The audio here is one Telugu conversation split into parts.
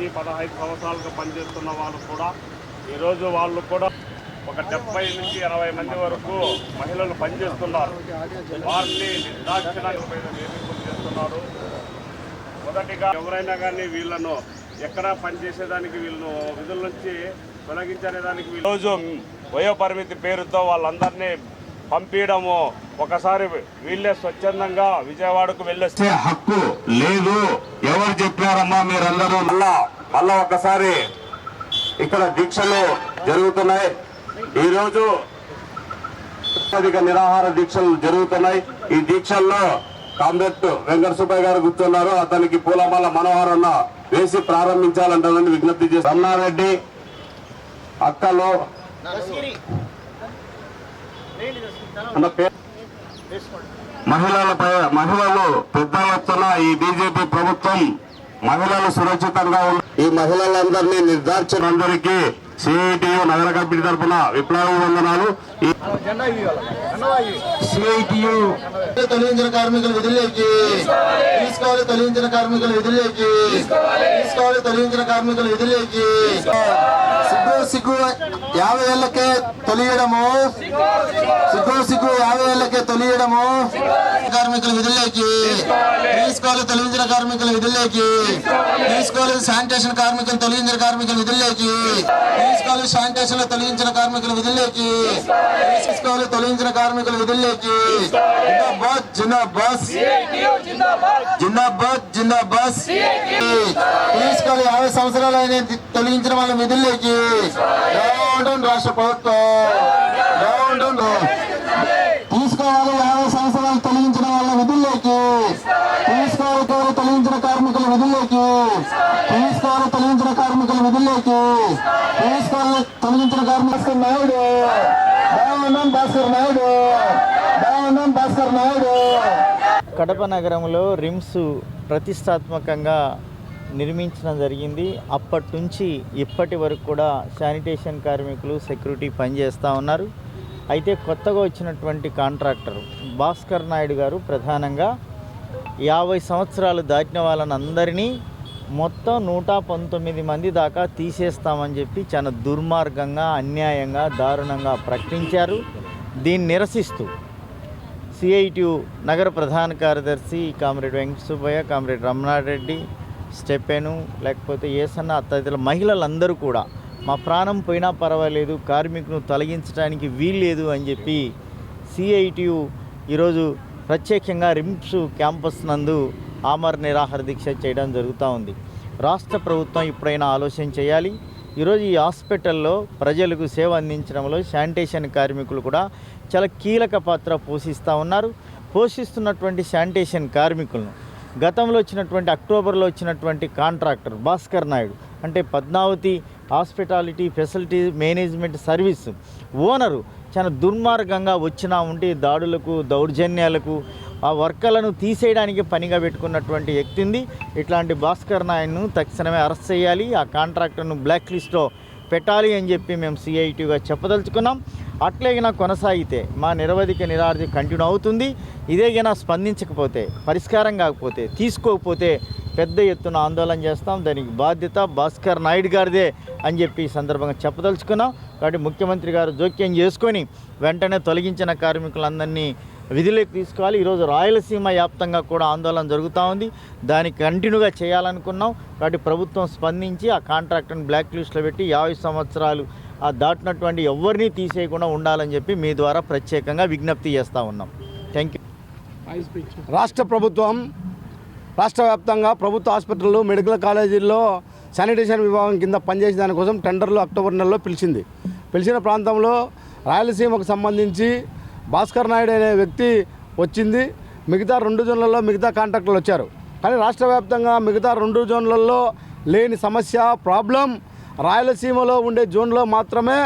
నుంచి 15 సంవత్సరాలుగా పనిచేస్తున్న వాళ్ళు కూడా ఈరోజు వాళ్ళు కూడా ఒక 70 నుంచి 80 మంది వరకు మహిళలు పనిచేస్తున్నారు. వారిని నిర్దాక్షిణ్యంగా వేధింపులు చేస్తున్నారు. మొదటిగా ఎవరైనా కానీ వీళ్ళను ఎక్కడ పనిచేసేదానికి వీళ్ళను విధుల నుంచి తొలగించనేదానికి ఈరోజు వయోపరిమితి పేరుతో వాళ్ళందరినీ పంపించడము, ఒకసారి వీళ్ళే స్వచ్ఛందంగా విజయవాడకు వెళ్ళొస్తే హక్కు లేదు. ఎవరు చెప్పారమ్మా మీరందరూ? మళ్ళా ఒకసారి ఇక్కడ దీక్షలు జరుగుతున్నాయి. ఈరోజు నిరాహార దీక్షలు జరుగుతున్నాయి. ఈ దీక్షల్లో కామ్రేడ్ వెంకట సుబ్బయ్య గారు కూర్చున్నారు. అతనికి పూలమాల మనోహరన్న వేసి ప్రారంభించాలంటారని విజ్ఞప్తి చేసి రమణారెడ్డి అక్కలు మహిళలు పెద్ద ఎత్తున ఈ బీజేపీ ప్రభుత్వం మహిళలు సురక్షితంగా ఈ మహిళలందరినీ నిర్ధారించినందరికీ సిఐటియు నగర కమిటీ తరఫున విప్లవ వందనాలు. సిఐటియు తొలగించిన కార్మికుల విధుల్లోకి తీసుకోవాలి, తొలగించిన కార్మికుల విధుల్లోకి తీసుకోవాలి, తొలగించిన కార్మికుల విధుల్లోకి సిగ్గు 50 ఏళ్లకే తొలియడము, సిగ్గు 50 ఏళ్లకే తొలియడము. కార్మికుల విధుల్లోకి తీసుకోవాలి, తొలగించిన కార్మికుల విధుల్లోకి తీసుకోవాలి, శానిటేషన్ కార్మికులు తొలగించిన కార్మికుల విధుల్లోకి తీసుకోవాలి, శానిటేషన్ లో తొలగించిన కార్మికుల విధుల్లోకి తీసుకోవాలి, తొలగించిన కార్మికుల విధుల్లోకి. జిందాబాద్ జిందాబాద్ జిందాబాద్ జిందాబాద్. తీసుకోవాలి 50 సంవత్సరాలు తొలగించిన వాళ్ళ విధుల్లోకి. రాష్ట్ర ప్రభుత్వం తీసుకోవాలి 50 సంవత్సరాలు తొలగించిన వాళ్ళ విధుల్లోకి. తీసుకోవాలి తొలగించిన కార్మికుల విధుల్లోకి. తీసుకోవాలి తొలగించిన కార్మికుల విధుల్లోకి. తీసుకోవాలి తొలగించిన కార్మికుల నాయుడు భాస్కర్ నాయుడు. కడప నగరంలో రిమ్స్ ప్రతిష్టాత్మకంగా నిర్మించడం జరిగింది. అప్పటి నుంచి ఇప్పటి వరకు కూడా శానిటేషన్ కార్మికులు, సెక్యూరిటీ పనిచేస్తూ ఉన్నారు. అయితే కొత్తగా వచ్చినటువంటి కాంట్రాక్టర్ భాస్కర్ నాయుడు గారు ప్రధానంగా 50 సంవత్సరాలు దాటిన వాళ్ళని అందరినీ మొత్తం 119 మంది దాకా తీసేస్తామని చెప్పి చాలా దుర్మార్గంగా, అన్యాయంగా, దారుణంగా ప్రకటించారు. దీన్ని నిరసిస్తూ సిఐటియు నగర ప్రధాన కార్యదర్శి comrade Venkata Subbaiah, comrade Ramanareddy, Stephen, లేకపోతే ఏసన్న తదితర మహిళలందరూ కూడా మా ప్రాణం పోయినా పర్వాలేదు, కార్మికులను తొలగించడానికి వీల్లేదు అని చెప్పి సిఐటియు ఈరోజు ప్రత్యేకంగా రిమ్స్ క్యాంపస్ నందు ఆమర నిరాహార దీక్ష చేయడం జరుగుతూ ఉంది. రాష్ట్ర ప్రభుత్వం ఇప్పుడైనా ఆలోచన చేయాలి. ఈరోజు ఈ హాస్పిటల్లో ప్రజలకు సేవ అందించడంలో శానిటేషన్ కార్మికులు కూడా చాలా కీలక పాత్ర పోషిస్తూ ఉన్నారు. పోషిస్తున్నటువంటి శానిటేషన్ కార్మికులను గతంలో వచ్చినటువంటి అక్టోబర్లో వచ్చినటువంటి కాంట్రాక్టర్ భాస్కర్ నాయుడు అంటే Padmavati hospitality facility management service owner చాలా దుర్మార్గంగా వచ్చినా ఉంటే దాడులకు, దౌర్జన్యాలకు, ఆ వర్కర్లను తీసేయడానికి పనిగా పెట్టుకున్నటువంటి వ్యక్తి ఉంది. ఇట్లాంటి భాస్కర్ నాయుడును తక్షణమే అరెస్ట్ చేయాలి, ఆ కాంట్రాక్టర్ను బ్లాక్ లిస్ట్లో పెట్టాలి అని చెప్పి మేము సిఐటిగా చెప్పదలుచుకున్నాం. అట్లేగినా కొనసాగితే మా నిరవధిక నిరాహార కంటిన్యూ అవుతుంది. ఇదేగినా స్పందించకపోతే, పరిష్కారం కాకపోతే, తీసుకోకపోతే పెద్ద ఎత్తున ఆందోళన చేస్తాం. దానికి బాధ్యత భాస్కర్ నాయుడు గారిదే అని చెప్పి ఈ సందర్భంగా చెప్పదలుచుకున్నాం. కాబట్టి ముఖ్యమంత్రి గారు జోక్యం చేసుకొని వెంటనే తొలగించిన కార్మికులందరినీ విధులకు తీసుకోవాలి. ఈరోజు రాయలసీమ వ్యాప్తంగా కూడా ఆందోళన జరుగుతూ ఉంది. దానికి కంటిన్యూగా చేయాలనుకున్నాం. కాబట్టి ప్రభుత్వం స్పందించి ఆ కాంట్రాక్టర్ని బ్లాక్ లిస్ట్లో పెట్టి 50 సంవత్సరాలు దాటినటువంటి ఎవరిని తీసేయకుండా ఉండాలని చెప్పి మీ ద్వారా ప్రత్యేకంగా విజ్ఞప్తి చేస్తూ ఉన్నాం. Thank you. రాష్ట్ర ప్రభుత్వం రాష్ట్ర వ్యాప్తంగా ప్రభుత్వ హాస్పిటళ్ళు, మెడికల్ కాలేజీల్లో శానిటేషన్ విభాగం కింద పనిచేసే దానికోసం టెండర్లు అక్టోబర్ నెలలో పిలిచిన ప్రాంతంలో రాయలసీమకు సంబంధించి భాస్కర్ నాయుడు అనే వ్యక్తి వచ్చింది. మిగతా 2 జోన్లలో మిగతా కాంట్రాక్టర్లు వచ్చారు. కానీ రాష్ట్ర వ్యాప్తంగా మిగతా 2 జోన్లలో లేని సమస్య, ప్రాబ్లం రాయలసీమలో ఉండే జోన్లో మాత్రమే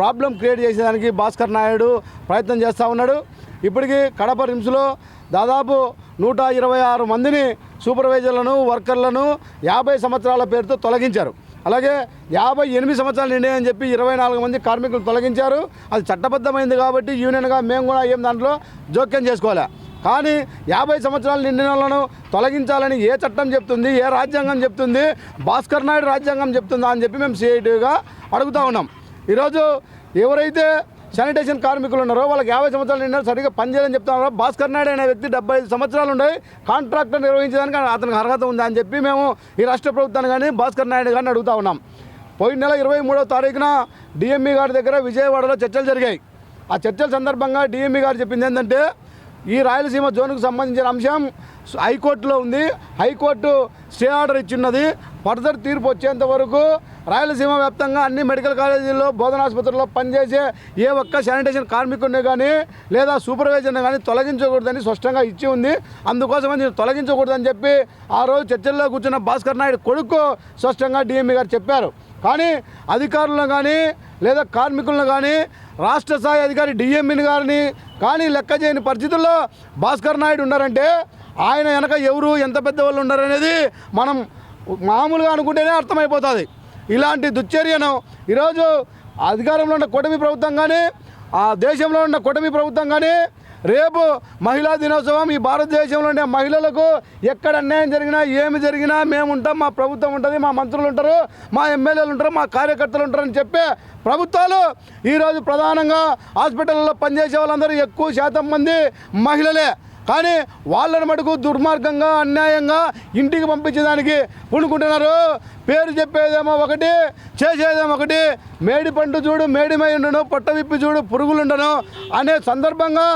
ప్రాబ్లం క్రియేట్ చేసేదానికి భాస్కర్ నాయుడు ప్రయత్నం చేస్తూ ఉన్నాడు. ఇప్పటికీ కడప రిమ్స్లో దాదాపు 126 మందిని సూపర్వైజర్లను, వర్కర్లను 50 సంవత్సరాల పేరుతో తొలగించారు. అలాగే 58 సంవత్సరాలు నిండాయని చెప్పి 24 మంది కార్మికులు తొలగించారు. అది చట్టబద్ధమైంది కాబట్టి యూనియన్గా మేము కూడా ఏం దాంట్లో జోక్యం చేసుకోవాలి. కానీ 50 సంవత్సరాలు నిండిన వాళ్ళను తొలగించాలని ఏ చట్టం చెప్తుంది, ఏ రాజ్యాంగం చెప్తుంది, భాస్కర్ నాయుడు రాజ్యాంగం చెప్తుందా అని చెప్పి మేము సిఐటిగా అడుగుతూ ఉన్నాం. ఈరోజు ఎవరైతే శానిటేషన్ కార్మికులు ఉన్నారో వాళ్ళకి 50 సంవత్సరాలు నిండా సరిగ్గా పనిచేయాలని చెప్తున్నారో, భాస్కర్ నాయుడు అనే వ్యక్తి 75 సంవత్సరాలు ఉన్నాయి, కాంట్రాక్టర్ నిర్వహించడానికి అతనికి అర్హత ఉందా అని చెప్పి మేము ఈ రాష్ట్ర ప్రభుత్వాన్ని కానీ భాస్కర్ నాయుడు గారిని అడుగుతూ ఉన్నాం. పోయిన నెల 23వ తారీఖున డిఎంఈ గారి దగ్గర విజయవాడలో చర్చలు జరిగాయి. ఆ చర్చల సందర్భంగా డిఎంఈ గారు చెప్పింది ఏంటంటే, ఈ రాయలసీమ జోన్కు సంబంధించిన అంశం హైకోర్టులో ఉంది, హైకోర్టు స్టే ఆర్డర్ ఇచ్చిన్నది, ఫర్దర్ తీర్పు వచ్చేంత వరకు రాయలసీమ వ్యాప్తంగా అన్ని మెడికల్ కాలేజీల్లో బోధనాసుపత్రుల్లో పనిచేసే ఏ ఒక్క శానిటేషన్ కార్మికుడిని కానీ లేదా సూపర్వైజర్ని కానీ తొలగించకూడదని స్పష్టంగా ఇచ్చి ఉంది. అందుకోసమని తొలగించకూడదని చెప్పి ఆ రోజు చర్చల్లో కూర్చున్న భాస్కర్ నాయుడు కొడుకు స్పష్టంగా డిఎంఈ గారు చెప్పారు. కానీ అధికారులను కానీ లేదా కార్మికులను కానీ రాష్ట్ర స్థాయి అధికారి డిఎంఈని గారిని కానీ లెక్క చేయని పరిస్థితుల్లో భాస్కర్ నాయుడు ఉన్నారంటే ఆయన వెనక ఎవరు ఎంత పెద్ద వాళ్ళు ఉన్నారనేది మనం మామూలుగా అనుకుంటేనే అర్థమైపోతుంది. ఇలాంటి దుశ్చర్యను ఈరోజు అధికారంలో ఉన్న కూటమి ప్రభుత్వం కానీ ఆ దేశంలో ఉన్న కూటమి ప్రభుత్వం కానీ రేపు మహిళా దినోత్సవం ఈ భారతదేశంలో ఉండే మహిళలకు ఎక్కడ అన్యాయం జరిగినా ఏమి జరిగినా మేము ఉంటాం, మా ప్రభుత్వం ఉంటుంది, మా మంత్రులు ఉంటారు, మా ఎమ్మెల్యేలు ఉంటారు, మా కార్యకర్తలు ఉంటారని చెప్పే ప్రభుత్వాలు ఈరోజు ప్రధానంగా హాస్పిటల్లో పనిచేసే వాళ్ళందరూ ఎక్కువ శాతం మంది మహిళలే. కానీ వాళ్ళని మటుకు దుర్మార్గంగా అన్యాయంగా ఇంటికి పంపించేదానికి పూనుకుంటున్నారు. పేరు చెప్పేదేమో ఒకటి, చేసేదేమో ఒకటి. మేడి పండు చూడు మేడిమై ఉండను, పొట్ట విప్పి చూడు పురుగులుండను అనే సందర్భంగా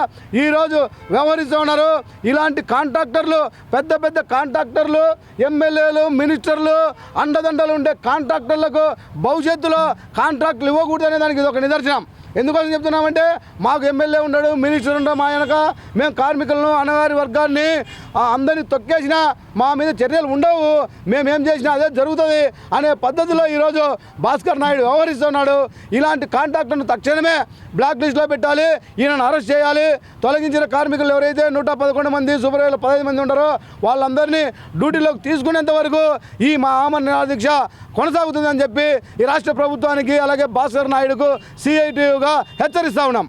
ఈరోజు వ్యవహరిస్తూ ఉన్నారు. ఇలాంటి కాంట్రాక్టర్లు, పెద్ద పెద్ద కాంట్రాక్టర్లు, ఎమ్మెల్యేలు, మినిస్టర్లు, అండదండలు ఉండే కాంట్రాక్టర్లకు భవిష్యత్తులో కాంట్రాక్టులు ఇవ్వకూడదనే దానికి ఇది ఒక నిదర్శనం. ఎందుకోసం చెప్తున్నామంటే మాకు ఎమ్మెల్యే ఉన్నాడు, మినిస్టర్ ఉండడు, మా వెనక మేము కార్మికులను అనగారి వర్గాన్ని అందరినీ తొక్కేసినా మా మీద చర్యలు ఉండవు, మేమేం చేసినా అదే జరుగుతుంది అనే పద్ధతిలో ఈరోజు భాస్కర్ నాయుడు వ్యవహరిస్తున్నాడు. ఇలాంటి కాంట్రాక్టర్ను తక్షణమే బ్లాక్ లిస్ట్లో పెట్టాలి, ఈయనను అరెస్ట్ చేయాలి. తొలగించిన కార్మికులు ఎవరైతే 111 మంది సూపర్వైజర్లు 15 మంది ఉన్నారో వాళ్ళందరినీ డ్యూటీలోకి తీసుకునేంత వరకు ఈ మా ఆమరణ దీక్ష కొనసాగుతుందని చెప్పి ఈ రాష్ట్ర ప్రభుత్వానికి అలాగే భాస్కర్ నాయుడుకు సిఐటియుగా హెచ్చరిస్తా ఉన్నాం.